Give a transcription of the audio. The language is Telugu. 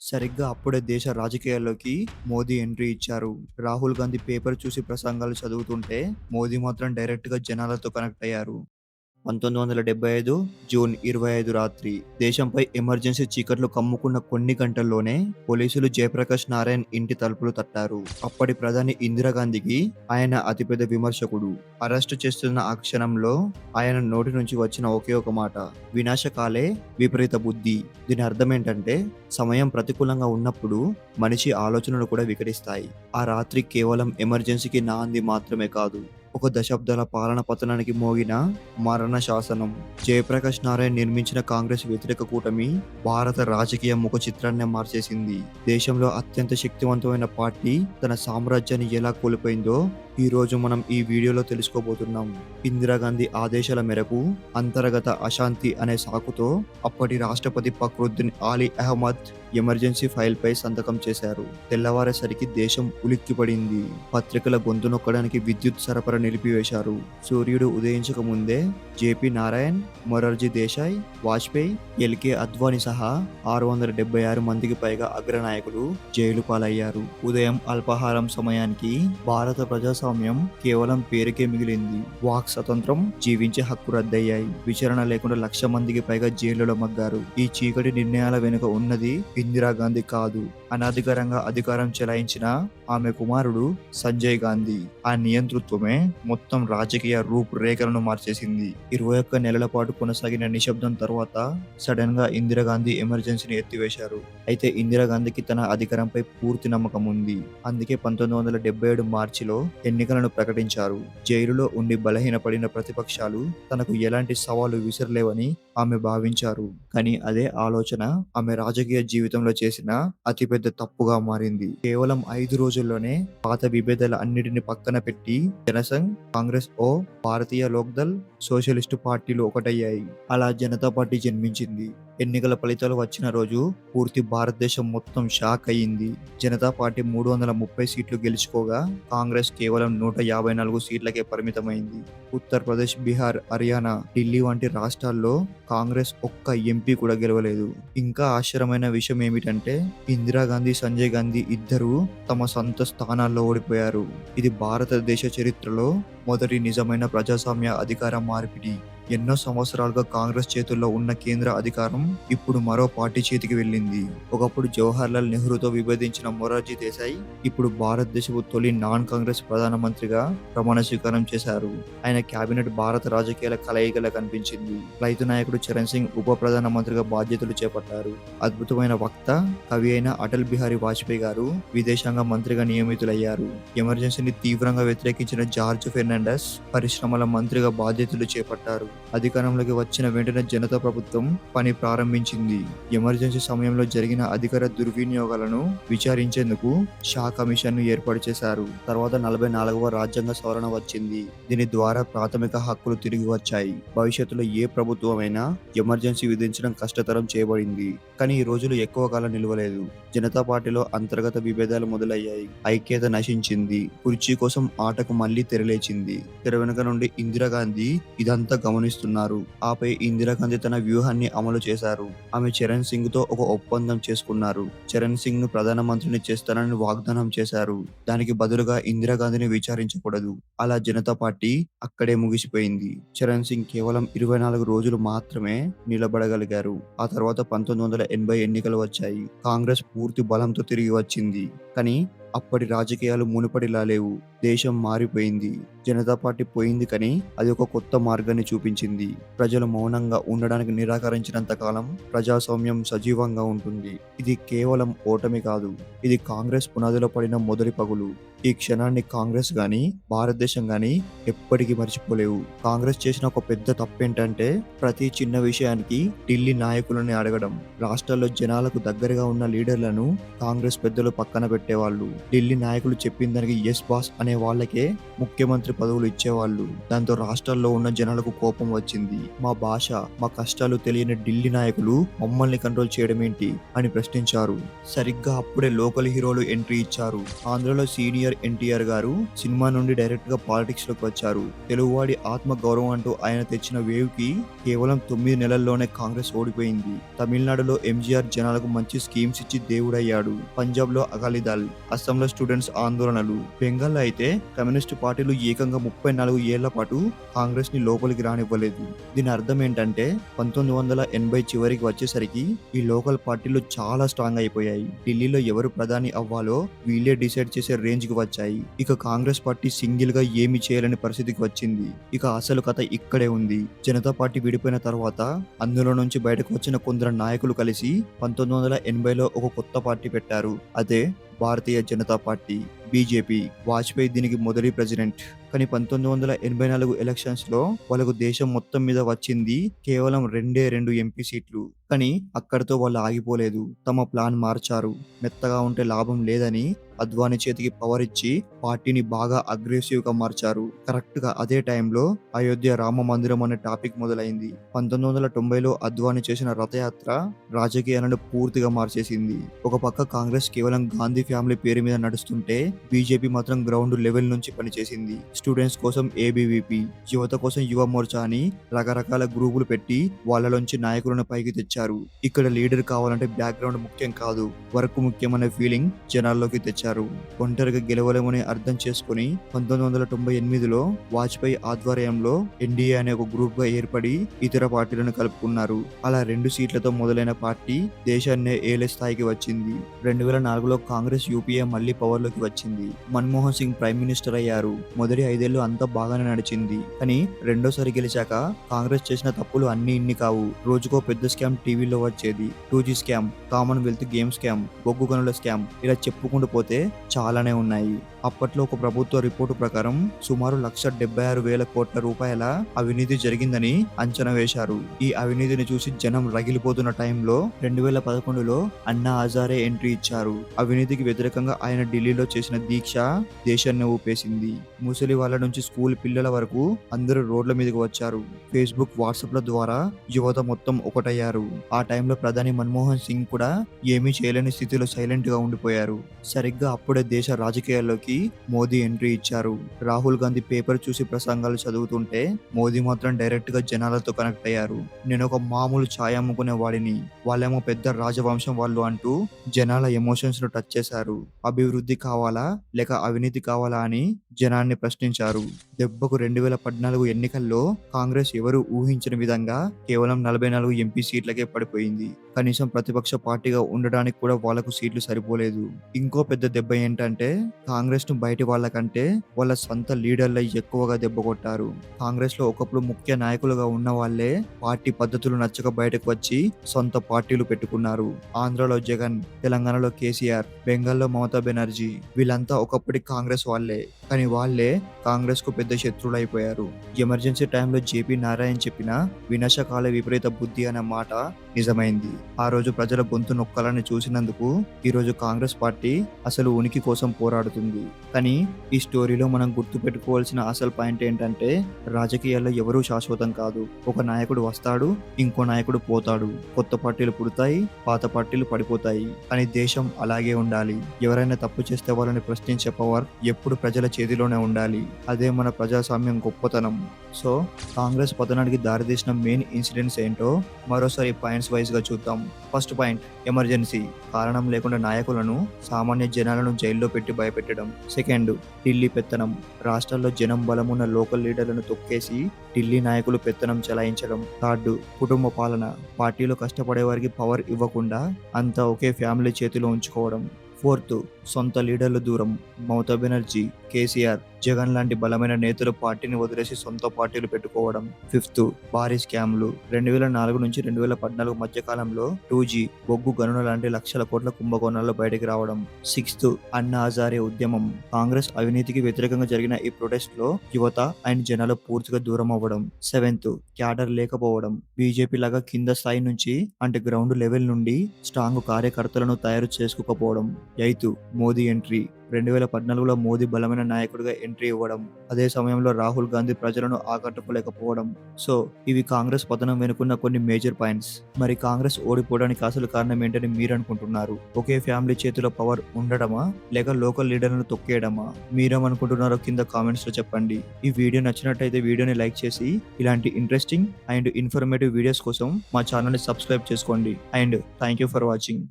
సరిగ్గా అప్పుడే దేశ రాజకీయాల్లోకి మోదీ ఎంట్రీ ఇచ్చారు. రాహుల్ గాంధీ పేపర్ చూసి ప్రసంగాలు చదువుతుంటే, మోదీ మాత్రం డైరెక్ట్‌గా జనాలతో కనెక్ట్ అయ్యారు. 1975 జూన్ 25 రాత్రి దేశంపై ఎమర్జెన్సీ చీకట్లు కమ్ముకున్న కొన్ని గంటల్లోనే పోలీసులు జయప్రకాష్ నారాయణ్ ఇంటి తలుపులు తట్టారు. అప్పటి ప్రధాని ఇందిరాగాంధీకి ఆయన అతిపెద్ద విమర్శకుడు. అరెస్టు చేస్తున్న ఆ క్షణంలో ఆయన నోటి నుంచి వచ్చిన ఒకే ఒక మాట, వినాశకాలే విపరీత బుద్ధి. దీని అర్థం ఏంటంటే, సమయం ప్రతికూలంగా ఉన్నప్పుడు మనిషి ఆలోచనలు కూడా వికటిస్తాయి. ఆ రాత్రి కేవలం ఎమర్జెన్సీకి నాంది మాత్రమే కాదు, ఒక దశాబ్దాల పాలన పతనానికి మోగిన మరణ శాసనం. జయప్రకాష్ నారాయణ్ నిర్మించిన కాంగ్రెస్ వ్యతిరేక కూటమి భారత రాజకీయ ముఖ చిత్రాన్నే మార్చేసింది. దేశంలో అత్యంత శక్తివంతమైన పార్టీ తన సామ్రాజ్యాన్ని ఎలా కోల్పోయిందో ఈ రోజు మనం ఈ వీడియోలో తెలుసుకోబోతున్నాం. ఇందిరాగాంధీ ఆదేశాల మేరకు అంతర్గత అశాంతి అనే సాకుతో అప్పటి రాష్ట్రపతి ఫక్రుద్దీన్ ఆలీ అహ్మద్ ఎమర్జెన్సీ ఫైల్పై సంతకం చేశారు. తెల్లవారేసరికి దేశం ఉలిక్కిపడింది. పత్రికల గొంతు నొక్కడానికి విద్యుత్ సరఫరా నిలిపివేశారు. సూర్యుడు ఉదయించక ముందే జేపీ నారాయణ్, మొరార్జీ దేశాయ్, వాజ్పేయి, ఎల్కే అద్వానీ సహా 676 మందికి పైగా అగ్రనాయకులు జైలు పాలయ్యారు. ఉదయం అల్పాహారం సమయానికి భారత ప్రజాస్వామ్యం కేవలం పేరుకే మిగిలింది. వాక్ స్వతంత్రం, జీవించే హక్కు రద్దయ్యాయి. విచారణ లేకుండా 1,00,000 మందికి పైగా జైలులో మగ్గారు. ఈ చీకటి నిర్ణయాల వెనుక ఉన్నది ఇందిరాగాంధీ కాదు, అనధికారంగా అధికారం చెలాయించిన ఆమె కుమారుడు సంజయ్ గాంధీ. ఆ నియంతృత్వమే మొత్తం రాజకీయ రూపురేఖలను మార్చేసింది. 21 నెలల పాటు కొనసాగిన నిశ్శబ్దం తర్వాత సడన్ గా ఇందిరాగాంధీ ఎమర్జెన్సీని ఎత్తివేశారు. అయితే ఇందిరాగాంధీకి తన అధికారంపై పూర్తి నమ్మకం ఉంది. అందుకే 1977 మార్చిలో ఎన్నికలను ప్రకటించారు. జైలులో ఉండి బలహీనపడిన ప్రతిపక్షాలు తనకు ఎలాంటి సవాలు విసరలేవని ఆమె భావించారు. కానీ అదే ఆలోచన ఆమె రాజకీయ జీవితంలో చేసిన అతిపెద్ద తప్పుగా మారింది. కేవలం 5 రోజుల్లోనే పాత విభేదాల అన్నిటిని పక్కన పెట్టి జనసంఘ్, కాంగ్రెస్ ఓ భారతీయ లోక్దళ్, సోషలిస్టు పార్టీలు ఒకటయ్యాయి. అలా జనతా పార్టీ జన్మించింది. ఎన్నికల ఫలితాలు వచ్చిన రోజు పూర్తి భారతదేశం మొత్తం షాక్ అయ్యింది. జనతా పార్టీ 330 సీట్లు గెలుచుకోగా కాంగ్రెస్ కేవలం 154 సీట్లకే పరిమితమైంది. ఉత్తరప్రదేశ్, బీహార్, హర్యానా, ఢిల్లీ వంటి రాష్ట్రాల్లో కాంగ్రెస్ ఒక్క ఎంపీ కూడా గెలవలేదు. ఇంకా ఆశ్చర్యమైన విషయం ఏమిటంటే, ఇందిరాగాంధీ, సంజయ్ గాంధీ ఇద్దరూ తమ సొంత స్థానాల్లో ఓడిపోయారు. ఇది భారతదేశ చరిత్రలో మొదటి నిజమైన ప్రజాస్వామ్య అధికార మార్పిడి. ఎన్నో సంవత్సరాలుగా కాంగ్రెస్ చేతుల్లో ఉన్న కేంద్ర అధికారం ఇప్పుడు మరో పార్టీ చేతికి వెళ్ళింది. ఒకప్పుడు జవహర్లాల్ నెహ్రూతో విభేదించిన మొరార్జీ దేశాయ్ ఇప్పుడు భారతదేశపు తొలి నాన్ కాంగ్రెస్ ప్రధానమంత్రిగా ప్రమాణ స్వీకారం చేశారు. ఆయన కేబినెట్ భారత రాజకీయాల కలయికలా కనిపించింది. రైతు నాయకుడు చరణ్ సింగ్ ఉప ప్రధానమంత్రిగా బాధ్యతలు చేపట్టారు. అద్భుతమైన వక్త, కవి అయిన అటల్ బిహారీ వాజ్పేయి గారు విదేశాంగ మంత్రిగా నియమితులయ్యారు. ఎమర్జెన్సీని తీవ్రంగా వ్యతిరేకించిన జార్జ్ ఫెర్నాండస్ పరిశ్రమల మంత్రిగా బాధ్యతలు చేపట్టారు. అధికారంలోకి వచ్చిన వెంటనే జనతా ప్రభుత్వం పని ప్రారంభించింది. ఎమర్జెన్సీ సమయంలో జరిగిన అధికార దుర్వినియోగాలను విచారించేందుకు షా కమిషన్ ను ఏర్పాటు చేశారు. తర్వాత 44వ రాజ్యాంగ సవరణ వచ్చింది. దీని ద్వారా ప్రాథమిక హక్కులు తిరిగి వచ్చాయి. భవిష్యత్తులో ఏ ప్రభుత్వమైనా ఎమర్జెన్సీ విధించడం కష్టతరం చేయబడింది. కానీ ఈ రోజులు ఎక్కువ కాలం నిలవలేదు. జనతా పార్టీలో అంతర్గత విభేదాలు మొదలయ్యాయి. ఐక్యత నశించింది. కుర్చీ కోసం ఆటకు మళ్లీ తెరలేచింది. తెర వెనుక నుండి ఇందిరాగాంధీ ఇదంతా గమనిస్తున్నారు. ఆపై ఇందిరాగాంధీ తన వ్యూహాన్ని అమలు చేశారు. ఆమె చరణ్ సింగ్ తో ఒక ఒప్పందం చేసుకున్నారు. చరణ్ సింగ్ ను ప్రధానమంత్రిని చేస్తానని వాగ్దానం చేశారు. దానికి బదులుగా ఇందిరాగాంధీని విచారించకూడదు. అలా జనతా పార్టీ అక్కడే ముగిసిపోయింది. చరణ్ సింగ్ కేవలం 24 రోజులు మాత్రమే నిలబడగలిగారు. ఆ తర్వాత 1980 ఎన్నికలు వచ్చాయి. కాంగ్రెస్ పూర్తి బలంతో తిరిగి వచ్చింది. కానీ అప్పటి రాజకీయాలు మునుపటిలా లేవు. దేశం మారిపోయింది. జనతా పార్టీ పోయింది, కానీ అది ఒక కొత్త మార్గాన్ని చూపించింది. ప్రజలు మౌనంగా ఉండడానికి నిరాకరించినంత కాలం ప్రజాస్వామ్యం సజీవంగా ఉంటుంది. ఇది కేవలం ఓటమి కాదు, ఇది కాంగ్రెస్ పునాదిలో పడిన మొదటి పగులు. ఈ క్షణాన్ని కాంగ్రెస్ గాని, భారతదేశం గాని ఎప్పటికీ మర్చిపోలేవు. కాంగ్రెస్ చేసిన ఒక పెద్ద తప్పేంటంటే, ప్రతి చిన్న విషయానికి ఢిల్లీ నాయకులని అడగడం. రాష్ట్రాల్లో జనాలకు దగ్గరగా ఉన్న లీడర్లను కాంగ్రెస్ పెద్దలు పక్కన పెట్టేవాళ్ళు. ఢిల్లీ నాయకులు చెప్పిన దానికి యెస్ బాస్ అనే వాళ్ళకే ముఖ్యమంత్రి పదవులు ఇచ్చేవాళ్ళు. దాంతో రాష్ట్రాల్లో ఉన్న జనాలకు కోపం వచ్చింది. మా భాష, మా కష్టాలు తెలియని ఢిల్లీ నాయకులు మమ్మల్ని కంట్రోల్ చేయడం ఏంటి అని ప్రశ్నించారు. సరిగ్గా అప్పుడే లోకల్ హీరోలు ఎంట్రీ ఇచ్చారు. ఆంధ్రలో సీనియర్ ఎన్టీఆర్ గారు సినిమా నుండి డైరెక్ట్ గా పాలిటిక్స్ లోకి వచ్చారు. తెలుగువాడి ఆత్మ గౌరవం అంటూ ఆయన తెచ్చిన వేవ్ కి కేవలం 9 నెలల్లోనే కాంగ్రెస్ ఓడిపోయింది. తమిళనాడులో ఎంజీఆర్ జనాలకు మంచి స్కీమ్స్ ఇచ్చి దేవుడయ్యాడు. పంజాబ్ లో అకాలీదళ్, అస్సాంలో స్టూడెంట్స్ ఆందోళనలు, బెంగాల్లో అయితే కమ్యూనిస్టు పార్టీలు ఏకంగా 34 ఏళ్ల పాటు కాంగ్రెస్ ని లోపలికి రానివ్వలేదు. దీని అర్థం ఏంటంటే 1980 చివరికి వచ్చేసరికి ఈ లోకల్ పార్టీలు చాలా స్ట్రాంగ్ అయిపోయాయి. ఢిల్లీలో ఎవరు ప్రధాని అవ్వాలో వీళ్ళే డిసైడ్ చేసే రేంజ్ కి వచ్చాయి. ఇక కాంగ్రెస్ పార్టీ సింగిల్ గా ఏమి చేయలేని పరిస్థితికి వచ్చింది. ఇక అసలు కథ ఇక్కడే ఉంది. జనతా పార్టీ విడిపోయిన తర్వాత అందులో నుంచి బయటకు వచ్చిన కొందరు నాయకులు కలిసి 1980లో ఒక కొత్త పార్టీ పెట్టారు. అదే భారతీయ జనతా పార్టీ, బీజేపీ. వాజ్పేయి దీనికి మొదటి ప్రెసిడెంట్. కానీ 1984 ఎలక్షన్స్ లో వాళ్ళకు దేశం మొత్తం మీద వచ్చింది కేవలం 2 ఎంపీ సీట్లు. కానీ అక్కడితో వాళ్ళు ఆగిపోలేదు. తమ ప్లాన్ మార్చారు. మెత్తగా ఉంటే లాభం లేదని అద్వానీ చేతికి పవర్ ఇచ్చి పార్టీని బాగా అగ్రెసివ్ గా మార్చారు. కరెక్ట్ గా అదే టైంలో అయోధ్య రామ మందిరం అనే టాపిక్ మొదలైంది. 1990లో అద్వానీ చేసిన రథయాత్ర రాజకీయాలను పూర్తిగా మార్చేసింది. ఒక పక్క కాంగ్రెస్ కేవలం గాంధీ ఫ్యామిలీ పేరు మీద నడుస్తుంటే బీజేపీ మాత్రం గ్రౌండ్ లెవెల్ నుంచి పనిచేసింది. స్టూడెంట్స్ కోసం ఏబీవీపీ, యువత కోసం యువ మోర్చా అని రకరకాల గ్రూపులు పెట్టి వాళ్ళలోంచి నాయకులను పైకి తెచ్చారు. ఇక్కడ లీడర్ కావాలంటే బ్యాక్గ్రౌండ్ ముఖ్యం కాదు, వర్క్ ముఖ్యమనే ఫీలింగ్ జనాల్లోకి తెచ్చారు. ఒంటరిగా గెలవలేమని అర్థం చేసుకుని 1998లో వాజ్పేయి ఆధ్వర్యంలో ఎన్డీఏ అనే ఒక గ్రూప్ గా ఏర్పడి ఇతర పార్టీలను కలుపుకున్నారు. అలా 2 సీట్లతో మొదలైన పార్టీ దేశాన్నే ఏలే స్థాయికి వచ్చింది. 2004లో కాంగ్రెస్ యూపీఏ మళ్లీ పవర్ లోకి వచ్చింది. మన్మోహన్ సింగ్ ప్రైమ్ మినిస్టర్ అయ్యారు. మొదటి 5 ఏళ్లు అంతా బాగానే నడిచింది. కానీ రెండోసారి గెలిచాక కాంగ్రెస్ చేసిన తప్పులు అన్ని ఇన్ని కావు. రోజుకో పెద్ద స్కామ్ టీవీలో వచ్చేది. 2G scam, Commonwealth game scam, బొగ్గు గనుల స్కామ్, ఇలా చెప్పుకుంటూ పోతే చాలానే ఉన్నాయి. అప్పట్లో ఒక ప్రభుత్వ రిపోర్టు ప్రకారం సుమారు 1,76,000 కోట్ల రూపాయల అవినీతి జరిగిందని అంచనా వేశారు. ఈ అవినీతిని చూసి జనం రగిలిపోతున్న టైంలో 2011లో అన్నా హజారే ఎంట్రీ ఇచ్చారు. అవినీతికి వ్యతిరేకంగా ఆయన ఢిల్లీలో చేసిన దీక్ష దేశాన్ని ఊపేసింది. ముసలి వాళ్ళ నుంచి స్కూల్ పిల్లల వరకు అందరూ రోడ్ల మీదకి వచ్చారు. ఫేస్బుక్, వాట్సాప్ల ద్వారా యువత మొత్తం ఒకటయ్యారు. ఆ టైంలో ప్రధాని మన్మోహన్ సింగ్ కూడా ఏమీ చేయలేని స్థితిలో సైలెంట్ గా ఉండిపోయారు. సరిగ్గా అప్పుడే దేశ రాజకీయాల్లోకి మోదీ ఎంట్రీ ఇచ్చారు. రాహుల్ గాంధీ పేపర్ చూసి ప్రసంగాలు చదువుతుంటే మోదీ మాత్రం డైరెక్ట్ గా జనాలతో కనెక్ట్ అయ్యారు. నేను ఒక మామూలు ఛాయ్ అమ్ముకునే వాడిని, వాళ్ళేమో పెద్ద రాజవంశం వాళ్ళు అంటూ జనాల ఎమోషన్స్ ను టచ్ చేశారు. అభివృద్ధి కావాలా లేక అవినీతి కావాలా అని జనాన్ని ప్రశ్నించారు. దెబ్బకు 2014 ఎన్నికల్లో కాంగ్రెస్ ఎవరు ఊహించని విధంగా కేవలం 44 ఎంపీ సీట్లకే పడిపోయింది. కనీసం ప్రతిపక్ష పార్టీగా ఉండడానికి కూడా వాళ్లకు సీట్లు సరిపోలేదు. ఇంకో పెద్ద దెబ్బ ఏంటంటే కాంగ్రెస్ ను బయటి వాళ్ళకంటే వాళ్ళ సొంత లీడర్లై ఎక్కువగా దెబ్బ కొట్టారు. కాంగ్రెస్ లో ఒకప్పుడు ముఖ్య నాయకులుగా ఉన్న వాళ్లే పార్టీ పద్ధతులు నచ్చక బయటకు వచ్చి సొంత పార్టీలు పెట్టుకున్నారు. ఆంధ్రలో జగన్, తెలంగాణలో కేసీఆర్, బెంగాల్లో మమతా బెనర్జీ, వీళ్ళంతా ఒకప్పటి కాంగ్రెస్ వాళ్లే. కానీ వాళ్లే కాంగ్రెస్ కు పెద్ద శత్రువులు అయిపోయారు. ఎమర్జెన్సీ టైంలో జేపీ నారాయణ చెప్పిన వినాశకాల విపరీత బుద్ధి అనే మాట నిజమైంది. ఆ రోజు ప్రజల గొంతు నొక్కాలని చూసినందుకు ఈ రోజు కాంగ్రెస్ పార్టీ అసలు ఉనికి కోసం పోరాడుతుంది. కానీ ఈ స్టోరీలో మనం గుర్తు పెట్టుకోవాల్సిన అసలు పాయింట్ ఏంటంటే రాజకీయాల్లో ఎవరూ శాశ్వతం కాదు. ఒక నాయకుడు వస్తాడు, ఇంకో నాయకుడు పోతాడు. కొత్త పార్టీలు పుడతాయి, పాత పార్టీలు పడిపోతాయి. కానీ దేశం అలాగే ఉండాలి. ఎవరైనా తప్పు చేస్తే వాళ్ళని ప్రశ్నించే పవర్ ఎప్పుడు ప్రజల చేతిలోనే ఉండాలి. అదే మన ప్రజాస్వామ్యం గొప్పతనం. సో కాంగ్రెస్ పతనానికి దారితీసిన మెయిన్ ఇన్సిడెంట్స్ ఏంటో మరోసారి పాయింట్స్ వైజ్ గా చూద్దాం. First point, emergency. కారణం లేకుండా నాయకులను, సామాన్య జనాలను జైల్లో పెట్టి భయపెట్టడం. సెకండ్, ఢిల్లీ పెత్తనం. రాష్ట్రాల్లో జనం బలమున్న లోకల్ లీడర్లను తొక్కేసి ఢిల్లీ నాయకులు పెత్తనం చెలాయించడం. థర్డ్, కుటుంబ పాలన. పార్టీలో కష్టపడే వారికి పవర్ ఇవ్వకుండా అంతా ఒకే ఫ్యామిలీ చేతిలో ఉంచుకోవడం. ఫోర్త్, సొంత లీడర్లు దూరం. మమతా బెనర్జీ, కేసీఆర్, జగన్ లాంటి బలమైన నేతలు పార్టీని వదిలేసి సొంత పార్టీలు పెట్టుకోవడం. ఫిఫ్త్, భారీ స్కామ్లు. 2004 నుంచి 2014 మధ్య కాలంలో 2G, బొగ్గు గనుల లాంటి లక్షల కోట్ల కుంభకోణాల్లో బయటకు రావడం. సిక్స్త్, అన్నా హజారే ఉద్యమం. కాంగ్రెస్ అవినీతికి వ్యతిరేకంగా జరిగిన ఈ ప్రొటెస్ట్ లో యువత అండ్ జనాలు పూర్తిగా దూరం అవ్వడం. సెవెంత్, క్యాడర్ లేకపోవడం. బీజేపీ లాగా కింద స్థాయి నుంచి అంటే గ్రౌండ్ లెవెల్ నుండి స్ట్రాంగ్ కార్యకర్తలను తయారు చేసుకోకపోవడం. Eighth, Modi entry. 2014లో మోదీ బలమైన నాయకుడిగా ఎంట్రీ ఇవ్వడం, అదే సమయంలో రాహుల్ గాంధీ ప్రజలను ఆకట్టుకోలేకపోవడం. సో, ఇవి కాంగ్రెస్ పతనం వెనుకున్న కొన్ని మేజర్ పాయింట్స్. మరి కాంగ్రెస్ ఓడిపోవడానికి అసలు కారణం ఏంటని మీరనుకుంటున్నారు? ఒకే ఫ్యామిలీ చేతిలో పవర్ ఉండడమా? లేక లోకల్ లీడర్లను తొక్కేయడమా? మీరేమనుకుంటున్నారో కింద కామెంట్స్‌లో చెప్పండి. ఈ వీడియో నచ్చినట్టయితే వీడియోని లైక్ చేసి ఇలాంటి ఇంట్రెస్టింగ్ అండ్ ఇన్ఫర్మేటివ్ వీడియోస్ కోసం మా ఛానల్‌ని సబ్స్క్రైబ్ చేసుకోండి. And thank you for watching.